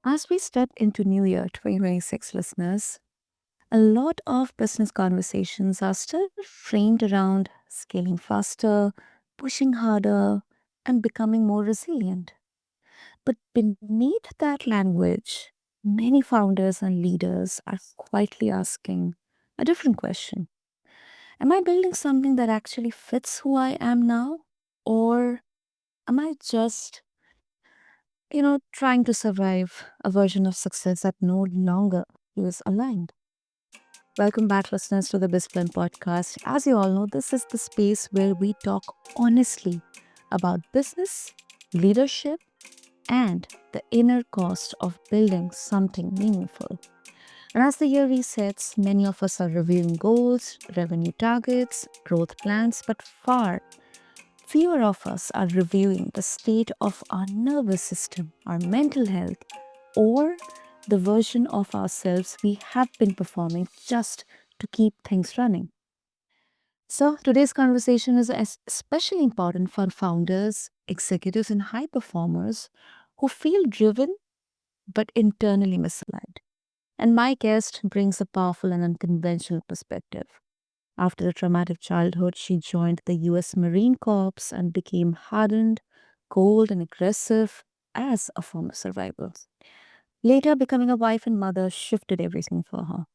As we step into New Year 2026, listeners, a lot of business conversations are still framed around scaling faster, pushing harder, and becoming more resilient. But beneath that language, many founders and leaders are quietly asking a different question. Am I building something that actually fits who I am now? Or am I just, trying to survive a version of success that no longer is aligned? Welcome back, listeners, to the BizBlend podcast. As you all know, this is the space where we talk honestly about business, leadership, and the inner cost of building something meaningful. And as the year resets, many of us are reviewing goals, revenue targets, growth plans, but far fewer of us are reviewing the state of our nervous system, our mental health, or the version of ourselves we have been performing just to keep things running. So, today's conversation is especially important for founders, executives, and high performers who feel driven but internally misaligned. And my guest brings a powerful and unconventional perspective. After a traumatic childhood, she joined the US Marine Corps and became hardened, cold, and aggressive as a former survivor. Later, becoming a wife and mother shifted everything for her.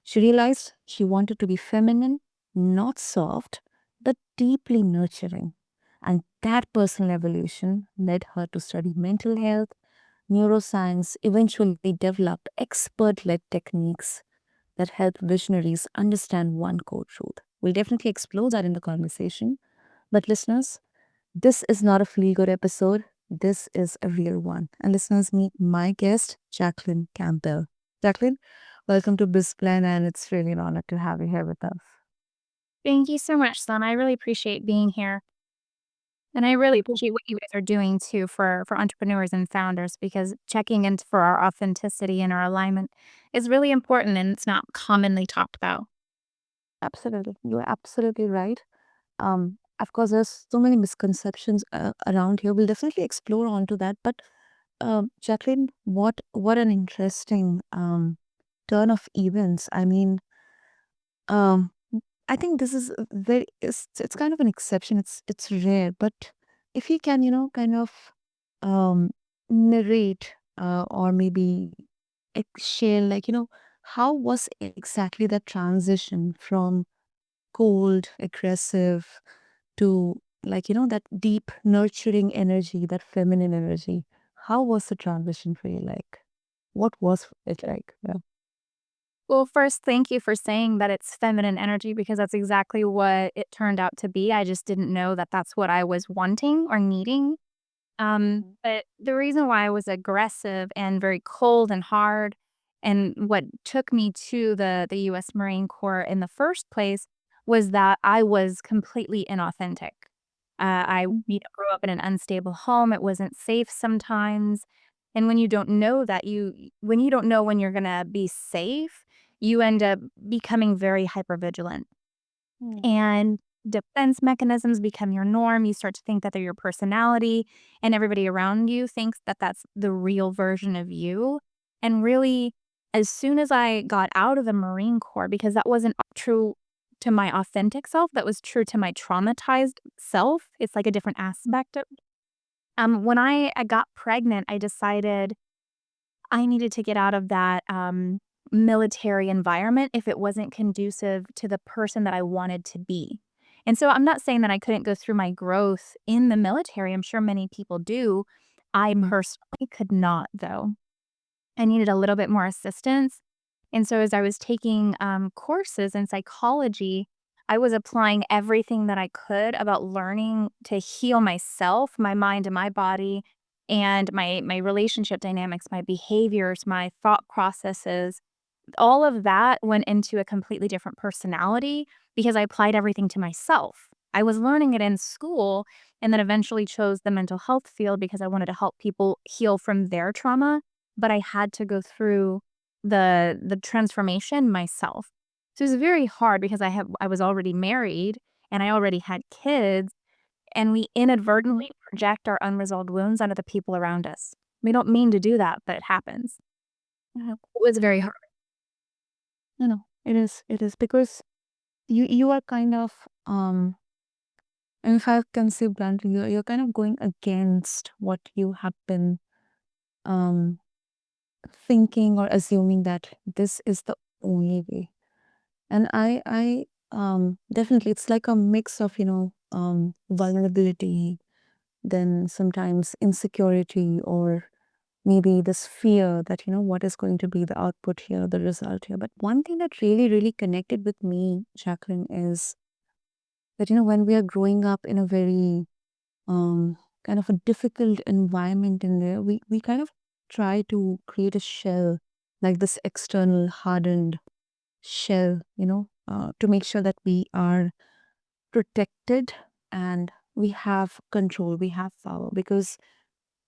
She realized she wanted to be feminine, not soft, but deeply nurturing. And that personal evolution led her to study mental health, neuroscience, eventually developed expert led techniques that help visionaries understand one core truth. We'll definitely explore that in the conversation. But listeners, this is not a feel good episode. This is a real one. And listeners, meet my guest, Jacqueline Campbell. Jacqueline, welcome to BizBlend, and it's really an honor to have you here with us. Thank you so much, Son. I really appreciate being here. And I really appreciate what you guys are doing too for entrepreneurs and founders because checking in for our authenticity and our alignment is really important and it's not commonly talked about. Absolutely. You're absolutely right. Of course, there's so many misconceptions around here. We'll definitely explore onto that. But Jacqueline, what an interesting turn of events. I mean, um, I think this is very it's kind of an exception. It's rare, but if you can, kind of um, narrate or maybe share, like, how was exactly that transition from cold, aggressive to, like, that deep, nurturing energy, that feminine energy. How was the transition for you like? What was it like? Yeah. Well, first, thank you for saying that it's feminine energy because that's exactly what it turned out to be. I just didn't know that that's what I was wanting or needing. Mhm. But the reason why I was aggressive and very cold and hard, and what took me to the U.S. Marine Corps in the first place was that I was completely inauthentic. I grew up in an unstable home. It wasn't safe sometimes, and when you don't know that when you don't know when you're gonna be safe, you end up becoming very hypervigilant. Mm. And defense mechanisms become your norm. You start to think that they're your personality, and everybody around you thinks that that's the real version of you. And really, as soon as I got out of the Marine Corps, because that wasn't true to my authentic self, that was true to my traumatized self. It's like a different aspect of. When I got pregnant, I decided I needed to get out of that, military environment if it wasn't conducive to the person that I wanted to be. And so I'm not saying that I couldn't go through my growth in the military, I'm sure many people do. I Mm. personally could not, though. I needed a little bit more assistance. And so as I was taking, courses in psychology, I was applying everything that I could about learning to heal myself, my mind and my body, and my relationship dynamics, my behaviors, my thought processes. All of that went into a completely different personality because I applied everything to myself. I was learning it in school and then eventually chose the mental health field because I wanted to help people heal from their trauma, but I had to go through the transformation myself. So it was very hard because I was already married and I already had kids, and we inadvertently project our unresolved wounds onto the people around us. We don't mean to do that, but it happens. Yeah. It was very hard. No, no, it is because you are kind of and if I can say bluntly, you're kind of going against what you have been um thinking or assuming that this is the only way. And I definitely, it's like a mix of, vulnerability, then sometimes insecurity, or maybe this fear that, what is going to be the output here, the result here. But one thing that really, really connected with me, Jacqueline, is that, when we are growing up in a very kind of a difficult environment in there, we kind of try to create a shell, like this external hardened shell, to make sure that we are protected and we have control, we have power, because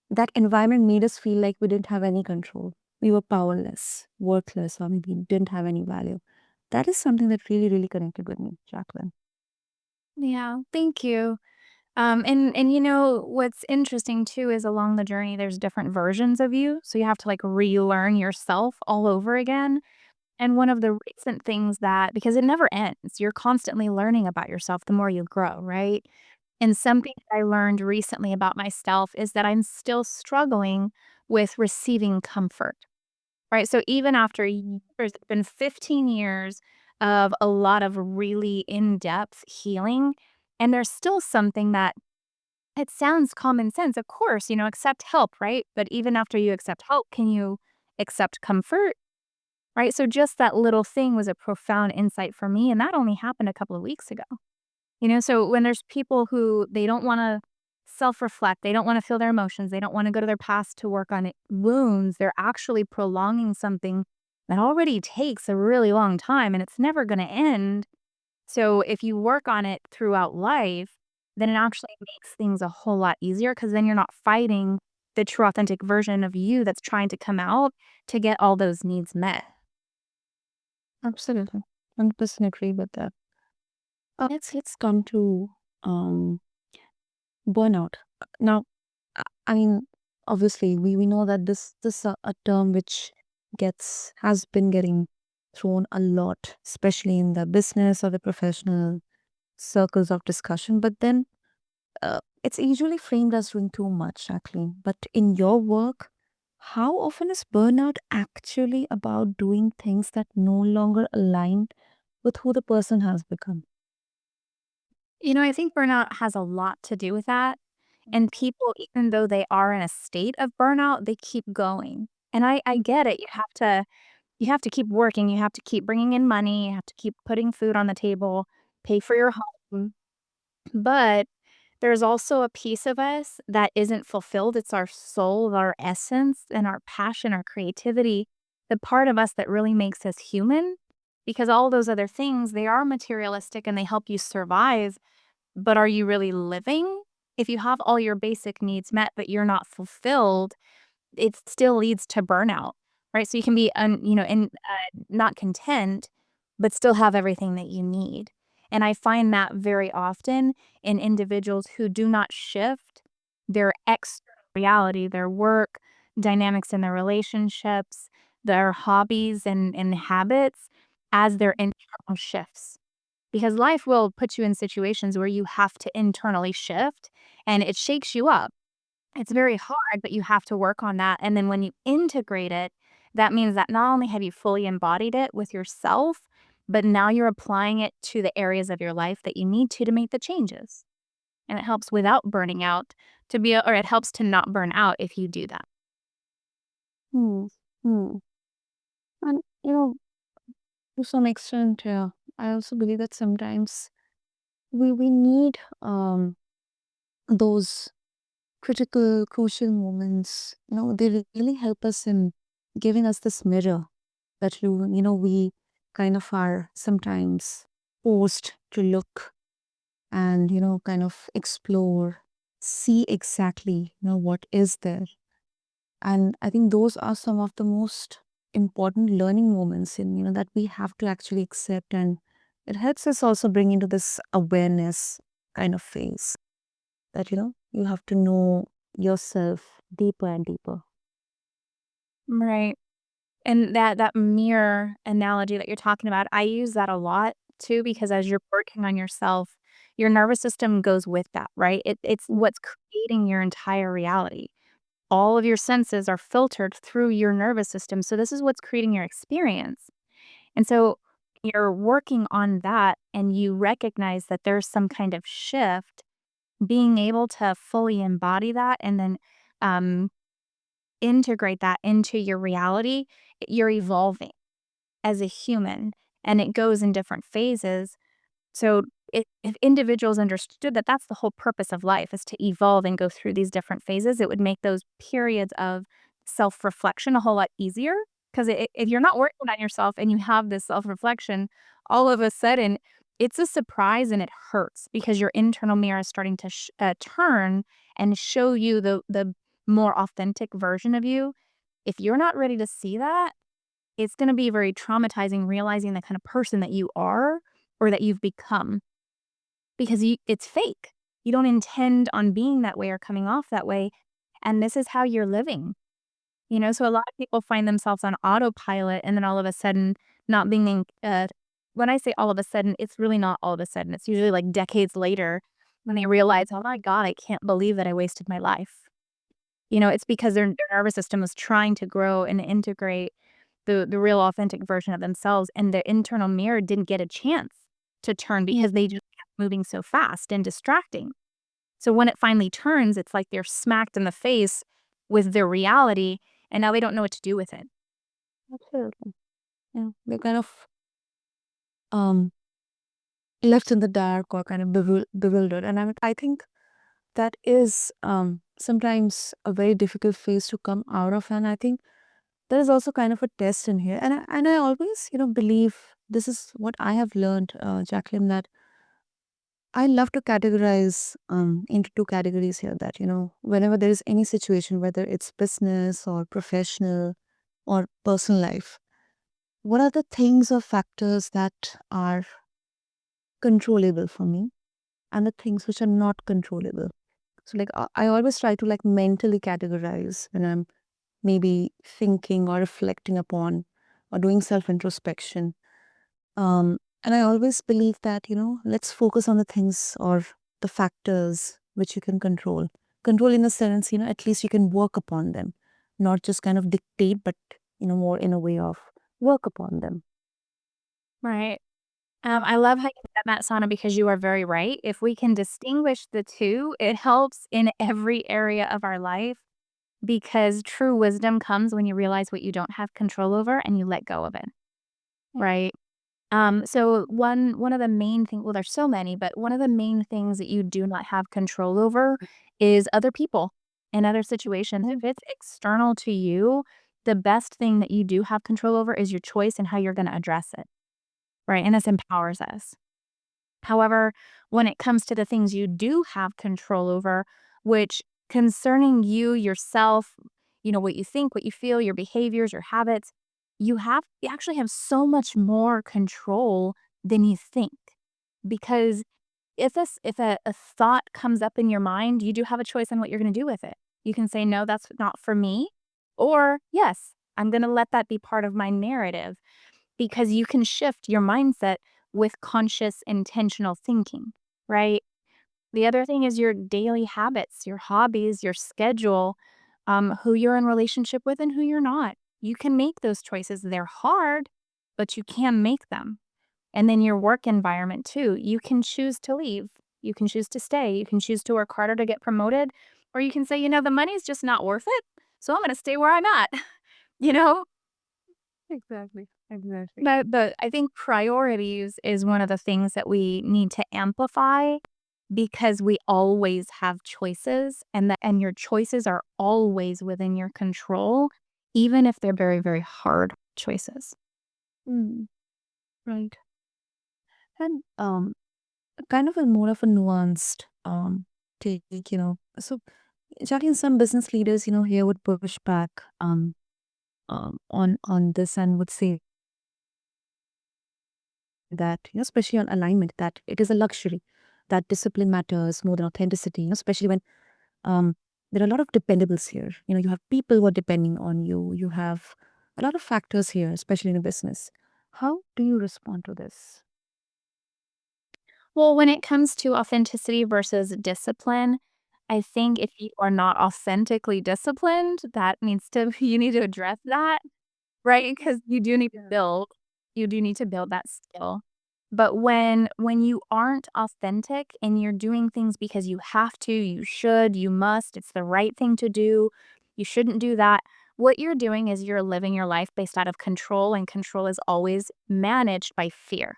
that environment made us feel like we didn't have any control. We were powerless, worthless, or maybe didn't have any value. That is something that really, really connected with me, Jacqueline. Yeah, thank you. And what's interesting too is along the journey there's different versions of you. So you have to like relearn yourself all over again. And one of the recent things that because it never ends, you're constantly learning about yourself the more you grow, right? And something that I learned recently about myself is that I'm still struggling with receiving comfort. Right? So even after years, it's been 15 years of a lot of really in-depth healing, and there's still something that it sounds common sense. Of course, accept help, right? But even after you accept help, can you accept comfort? Right? So just that little thing was a profound insight for me, and that only happened a couple of weeks ago. So when there's people who they don't wanna self-reflect, they don't wanna feel their emotions, they don't wanna go to their past to work on it wounds, they're actually prolonging something that already takes a really long time, and it's never gonna end. So if you work on it throughout life, then it actually makes things a whole lot easier because then you're not fighting the true authentic version of you that's trying to come out to get all those needs met. Absolutely. 100% agree with that. Let's come to um burnout. Now, I mean, obviously, we know that this a term which gets has been getting thrown a lot, especially in the business or the professional circles of discussion. But then it's usually framed as doing too much, actually. But in your work, how often is burnout actually about doing things that no longer align with who the person has become? I think burnout has a lot to do with that. And people, even though they are in a state of burnout, they keep going. And I get it. You have to keep working, you have to keep bringing in money, you have to keep putting food on the table, pay for your home. But there's also a piece of us that isn't fulfilled. It's our soul, our essence, and our passion, our creativity, the part of us that really makes us human. Because all those other things, they are materialistic and they help you survive. But are you really living? If you have all your basic needs met, but you're not fulfilled, it still leads to burnout, right? So you can be, not content, but still have everything that you need. And I find that very often in individuals who do not shift their external reality, their work, dynamics in their relationships, their hobbies and habits as their internal shifts. Because life will put you in situations where you have to internally shift and it shakes you up. It's very hard, but you have to work on that, and then when you integrate it, that means that not only have you fully embodied it with yourself, but now you're applying it to the areas of your life that you need to make the changes, and it helps without burning out or it helps to not burn out if you do that. Hmm. Hmm. And to some extent, yeah, I also believe that sometimes we need those critical, crucial moments. They really help us in giving us this mirror that we kind of are sometimes forced to look and kind of explore, see exactly what is there. And I think those are some of the most important learning moments in that we have to actually accept, and it helps us also bring into this awareness kind of phase that you have to know yourself deeper and deeper. Right. And that mirror analogy that you're talking about, I use that a lot too because as you're working on yourself, your nervous system goes with that, right? It's what's creating your entire reality. All of your senses are filtered through your nervous system, so this is what's creating your experience. And so you're working on that and you recognize that there's some kind of shift, being able to fully embody that and then, um, integrate that into your reality, you're evolving as a human, and it goes in different phases. So if individuals understood that that's the whole purpose of life is to evolve and go through these different phases, it would make those periods of self-reflection a whole lot easier. Because if you're not working on yourself and you have this self-reflection, all of a sudden it's a surprise and it hurts because your internal mirror is starting to turn and show you the more authentic version of you. If you're not ready to see that, it's gonna be very traumatizing realizing the kind of person that you are or that you've become because it's fake. You don't intend on being that way or coming off that way, and this is how you're living, So a lot of people find themselves on autopilot and then all of a sudden not being when I say all of a sudden, it's really not all of a sudden. It's usually like decades later when they realize, "Oh my god, I can't believe that I wasted my life." It's because their nervous system was trying to grow and integrate the real authentic version of themselves, and the internal mirror didn't get a chance to turn because they just kept moving so fast and distracting. So when it finally turns, it's like they're smacked in the face with their reality, and now they don't know what to do with it. Absolutely. Yeah. They're kind of um left in the dark or kind of bewildered. And I think that is sometimes a very difficult phase to come out of. And I think there is also kind of a test in here. And I always, believe this is what I have learned, Jacqueline, that I love to categorize into two categories here that, whenever there is any situation, whether it's business or professional or personal life, what are the things or factors that are controllable for me and the things which are not controllable? So, like, I always try to like mentally categorize when I'm maybe thinking or reflecting upon or doing self introspection. And I always believe that, let's focus on the things or the factors which you can control. Control in a sense, at least you can work upon them, not just kind of dictate, but, more in a way of work upon them. Right. I love how you said that, Sana, because you are very right. If we can distinguish the two, it helps in every area of our life because true wisdom comes when you realize what you don't have control over and you let go of it, right? So one of the main things, well, there's so many, but one of the main things that you do not have control over is other people and other situations. If it's external to you, the best thing that you do have control over is your choice and how you're going to address it, right? And this empowers us. However, when it comes to the things you do have control over, which concerning you, yourself, what you think, what you feel, your behaviors, your habits, you actually have so much more control than you think. Because if a thought comes up in your mind, you do have a choice on what you're going to do with it. You can say, no, that's not for me. Or yes, I'm going to let that be part of my narrative because you can shift your mindset with conscious, intentional thinking, right? The other thing is your daily habits, your hobbies, your schedule, who you're in relationship with and who you're not. You can make those choices. They're hard, but you can make them. And then your work environment too. You can choose to leave. You can choose to stay. You can choose to work harder to get promoted. Or you can say, the money's just not worth it. So I'm going to stay where I'm at. you know, Exactly. Exactly. But I think priorities is one of the things that we need to amplify because we always have choices and your choices are always within your control, even if they're very, very hard choices. Mm, right. And kind of a more of a nuanced take, So, Jacqueline, some business leaders, here would push back on this and would say that, especially on alignment, that it is a luxury, that discipline matters more than authenticity, especially when um, there are a lot of dependables here. You have people who are depending on you. You have a lot of factors here, especially in a business. How do you respond to this? Well, when it comes to authenticity versus discipline, I think if you are not authentically disciplined, that needs to you need to address that, right? Because Yeah. you do need to build that skill. But when you aren't authentic and you're doing things because you have to, you should, you must, it's the right thing to do, you shouldn't do that. What you're doing is you're living your life based out of control, and control is always managed by fear.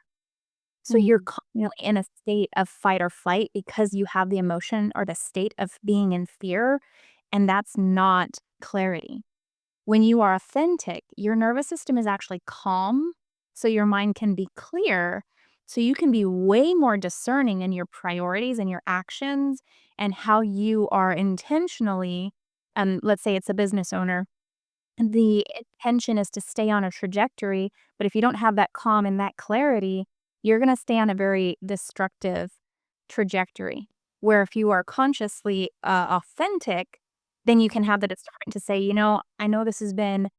So you're Mm. constantly Yeah. in a state of fight or flight because you have the emotion or the state of being in fear, and that's not clarity. When you are authentic, your nervous system is actually calm, so your mind can be clear, so you can be way more discerning in your priorities and your actions and how you are intentionally, let's say it's a business owner, the intention is to stay on a trajectory, but if you don't have that calm and that clarity, you're gonna stay on a very destructive trajectory. Where if you are consciously, authentic, then you can have the discernment to say, I know this has been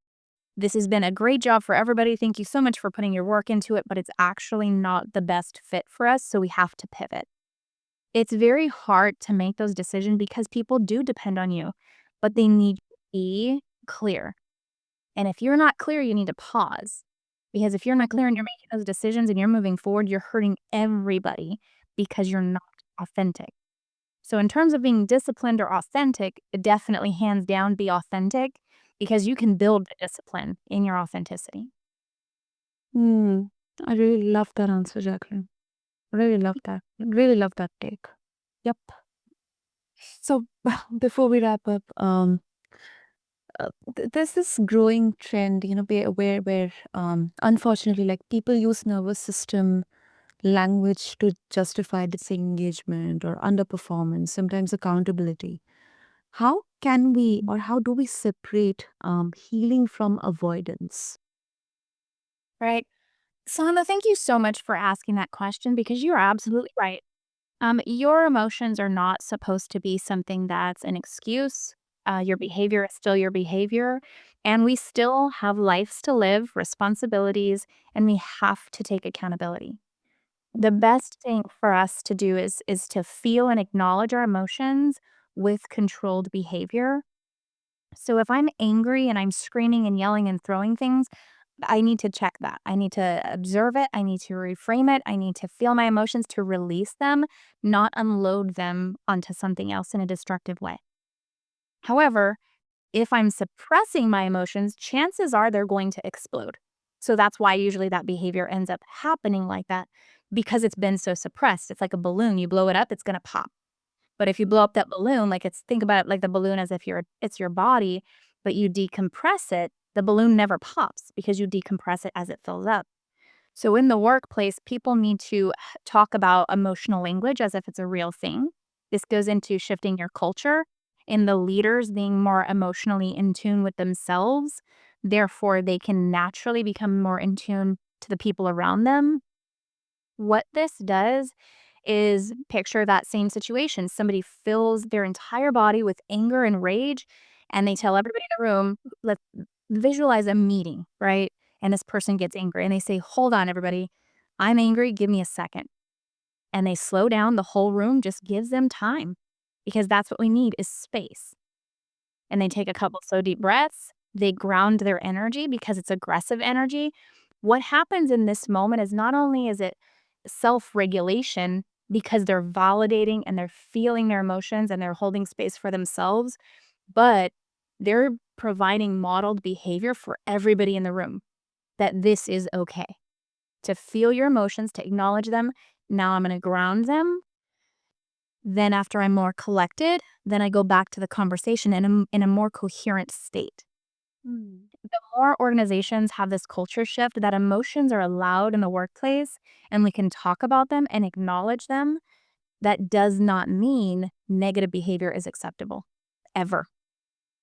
a great job for everybody. Thank you so much for putting your work into it, but it's actually not the best fit for us, so we have to pivot." It's very hard to make those decisions because people do depend on you, but they need to be clear. And if you're not clear, you need to pause. Because if you're not clear and you're making those decisions and you're moving forward, you're hurting everybody because you're not authentic. So, in terms of being disciplined or authentic, definitely hands down be authentic because you can build the discipline in your authenticity. Hmm. I really love that answer, Jacqueline. Really love that. Really love that take. Yep. So before we wrap up, there's this growing trend, where unfortunately, like people use nervous system language to justify disengagement or underperformance, sometimes accountability. How can we, or how do we separate healing from avoidance? Right. Sana, thank you so much for asking that question because you're absolutely right. Your emotions are not supposed to be something that's an excuse. Your behavior is still your behavior, and we still have lives to live, responsibilities, and we have to take accountability. The best thing for us to do is to feel and acknowledge our emotions with controlled behavior. So if I'm angry and I'm screaming and yelling and throwing things, I need to check that. I need to observe it. I need to reframe it. I need to feel my emotions to release them, not unload them onto something else in a destructive way. However, if I'm suppressing my emotions, chances are they're going to explode. So that's why usually that behavior ends up happening like that because it's been so suppressed. It's like a balloon. You blow it up, it's going to pop. But if you blow up that balloon, like think about it like the balloon as if it's your body, but you decompress it, the balloon never pops because you decompress it as it fills up. So in the workplace, people need to talk about emotional language as if it's a real thing. This goes into shifting your culture and the leaders being more emotionally in tune with themselves. Therefore, they can naturally become more in tune to the people around them. What this does is picture that same situation. Somebody fills their entire body with anger and rage, and they tell everybody in the room, let's visualize a meeting, right? And this person gets angry and they say, hold on, everybody. I'm angry. Give me a second. And they slow down. The whole room just gives them time because that's what we need is space. And they take a couple slow, deep breaths. They ground their energy because it's aggressive energy. What happens in this moment is not only is it self-regulation because they're validating and they're feeling their emotions and they're holding space for themselves, but they're providing modeled behavior for everybody in the room that this is okay. To feel your emotions, to acknowledge them. Now I'm going to ground them. Then after I'm more collected, then I go back to the conversation in a more coherent state. Mm. The more organizations have this culture shift that emotions are allowed in the workplace and we can talk about them and acknowledge them, that does not mean negative behavior is acceptable ever.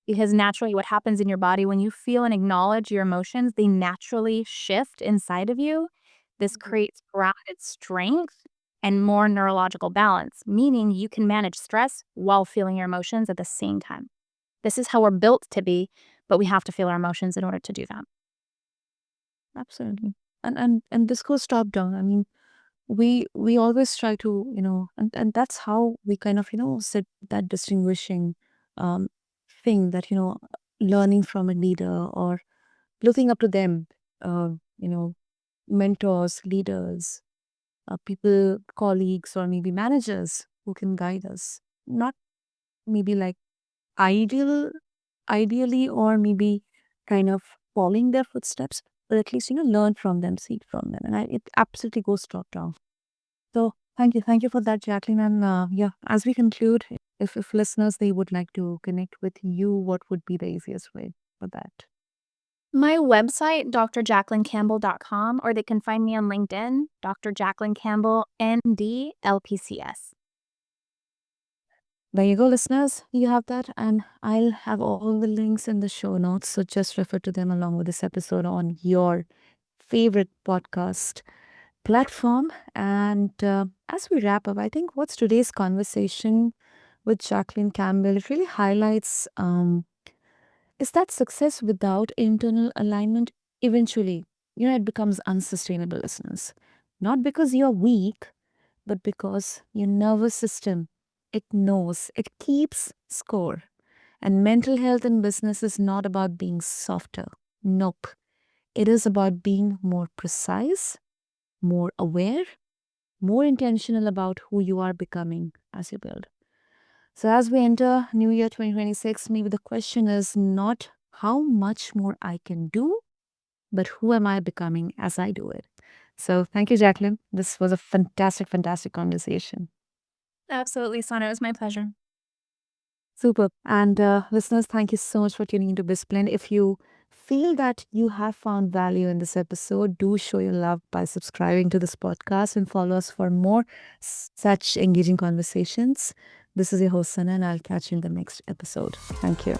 Because naturally, what happens in your body when you feel and acknowledge your emotions, they naturally shift inside of you. This Mhm. creates grounded strength and more neurological balance, meaning you can manage stress while feeling your emotions at the same time. This is how we're built to be, but we have to feel our emotions in order to do that. Absolutely. And this goes top down. I mean, we always try to, and that's how we kind of, set that distinguishing um thing that, learning from a leader or looking up to them, uh, you know, mentors, leaders, people, colleagues, or maybe managers who can guide us. Not maybe like ideal, ideally, or maybe kind of following their footsteps, but at least, learn from them, see from them. And it absolutely goes top down. So thank you for that, Jacqueline. And yeah, as we conclude, if listeners they would like to connect with you, what would be the easiest way for that? My website, drjacquelinecampbell.com, or they can find me on LinkedIn, Dr. Jacqueline Campbell, ND, LPCS. There you go, listeners. You have that, and I'll have all the links in the show notes. So just refer to them along with this episode on your favorite podcast platform. And as we wrap up, I think what's today's conversation with Jacqueline Campbell, it really highlights is that success without internal alignment eventually, it becomes unsustainable, listeners. Not because you're weak, but because your nervous system, it knows, it keeps score. And mental health in business is not about being softer. Nope. It is about being more precise, more aware, more intentional about who you are becoming as you build. So, as we enter New Year 2026, maybe the question is not how much more I can do, but who am I becoming as I do it? So, thank you, Jacqueline. This was a fantastic, fantastic conversation. Absolutely, Sana. It was my pleasure. Super. And listeners, thank you so much for tuning into BizBlend. If you feel that you have found value in this episode, do show your love by subscribing to this podcast and follow us for more such engaging conversations. This is your host, Sana, and I'll catch you in the next episode. Thank you.